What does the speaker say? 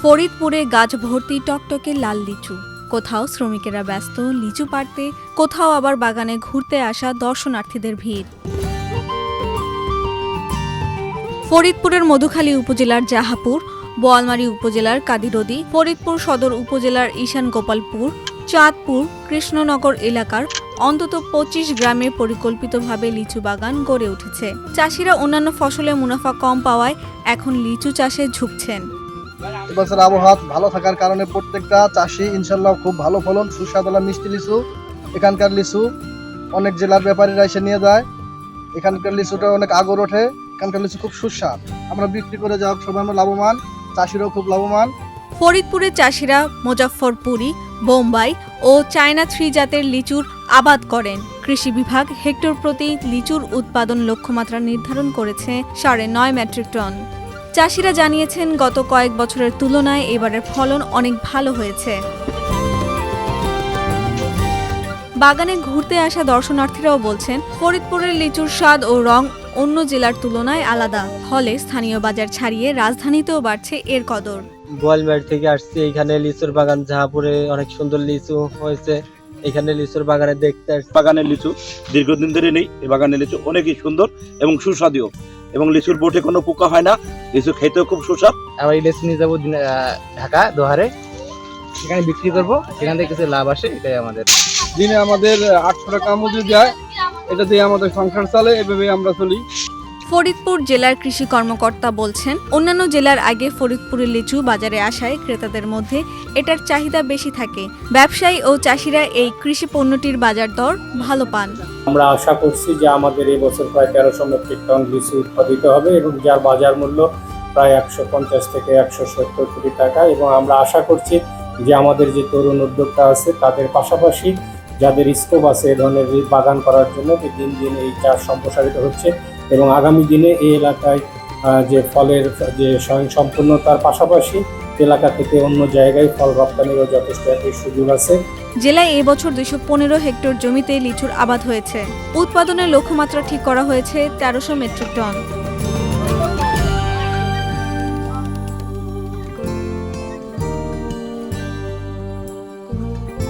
ফরিদপুরে গাছ ভর্তি টকটকে লাল লিচু। কোথাও শ্রমিকেরা ব্যস্ত লিচু পাড়তে, কোথাও আবার বাগানে ঘুরতে আসা দর্শনার্থীদের ভিড়। ফরিদপুরের মধুখালী উপজেলার জাহাপুর, বোয়ালমারী উপজেলার কাদিরদি, ফরিদপুর সদর উপজেলার ঈশান গোপালপুর, চাঁদপুর, কৃষ্ণনগর এলাকার অন্তত ২৫ গ্রামে পরিকল্পিতভাবে লিচু বাগান গড়ে উঠেছে। চাষিরা অন্যান্য ফসলে মুনাফা কম পাওয়ায় এখন লিচু চাষে ঝুঁকছেন। এবছর আবহাওয়া ভালো থাকার কারণে প্রত্যেকটা চাষি ইনশাল্লাহ খুব ভালো ফলন, সুস্বাদু মিষ্টি লিচু। এখানকার লিচু অনেক জেলার ব্যাপারীরা এসে নিয়ে যায়। এখানকার লিচুটা অনেক আগর ওঠে। এখানকার লিচু খুব সুস্বাদ, আমরা বিক্রি করে যাওয়া সবাই আমরা লাভবান, চাষিরাও খুব লাভবান। ফরিদপুরের চাষিরা মুজাফফরপুরি, বোম্বাই ও চায়না 3 জাতের লিচুর আবাদ করেন। কৃষি বিভাগ হেক্টর প্রতি লিচুর উৎপাদন লক্ষ্যমাত্রা নির্ধারণ করেছে ৯.৫ মেট্রিক টন। চাষিরা জানিয়েছেন, গত কয়েক বছরের তুলনায় এবারের ফলন অনেক ভালো হয়েছে। বাগানে ঘুরতে আসা দর্শনার্থীরাও বলছেন, ফরিদপুরের লিচুর স্বাদ ও রং অন্য জেলার তুলনায় আলাদা। ফলে স্থানীয় বাজার ছাড়িয়ে রাজধানীতেও বাড়ছে এর কদর। বোয়ালমারী থেকে আসছি, এখানে লিচুর বাগান জাহাপুরে অনেক সুন্দর লিচু হয়েছে। এখানে লিচুর বাগানে দেখতে আসছি। বাগানের লিচু দীর্ঘদিন ধরে নেই, এই বাগানের লিচু অনেকই সুন্দর এবং সুস্বাদু, এবং লিচুর বোটে কোনো পোকা হয় না, লিচু খেতেও খুব সুস্বাদ। আমরা এই লিচু নিয়ে যাবো ঢাকা দোহারে, সেখানে বিক্রি করবো, সেখান থেকে কিছু লাভ আসে, এটাই আমাদের। দিনে আমাদের ৮০০ টাকা মজুরি যায়, এটা দিয়ে আমাদের সংসার চলে, এভাবে আমরা চলি। ফরিদপুর জেলার কৃষি কর্মকর্তা বলছেন, অন্যান্য জেলার আগে ফরিদপুরের লিচু বাজারে আসায় ক্রেতাদের মধ্যে এটার চাহিদা বেশি থাকে। ব্যবসায়ী ও চাষিরা এই কৃষি পণ্যটির বাজার দর ভালো পান। আমরা আশা করছি যে আমাদের এই বছর প্রায় ১৩০০ মেট্রিক টন লিচু উৎপাদিত হবে এবং যার বাজার মূল্য প্রায় ১৫০ থেকে ১৭০ কোটি টাকা। এবং আমরা আশা করছি যে আমাদের যে তরুণ উদ্যোক্তা আছে তাদের পাশাপাশি যাদের স্কোপ আছে এ ধরনের বাগান করার জন্য, দিন দিন এই চাষ সম্প্রসারিত হচ্ছে এবং আগামী দিনে এই এলাকায় যে ফলের যে স্বয়ংসম্পূর্ণতার পাশাপাশি এলাকা থেকে অন্য জায়গায় ফল রপ্তানিরও যথেষ্ট একটি সুযোগ আছে। জেলায় এবছর ২১৫ হেক্টর জমিতে লিচুর আবাদ হয়েছে। উৎপাদনের লক্ষ্যমাত্রা ঠিক করা হয়েছে ১৩০০ মেট্রিক টন।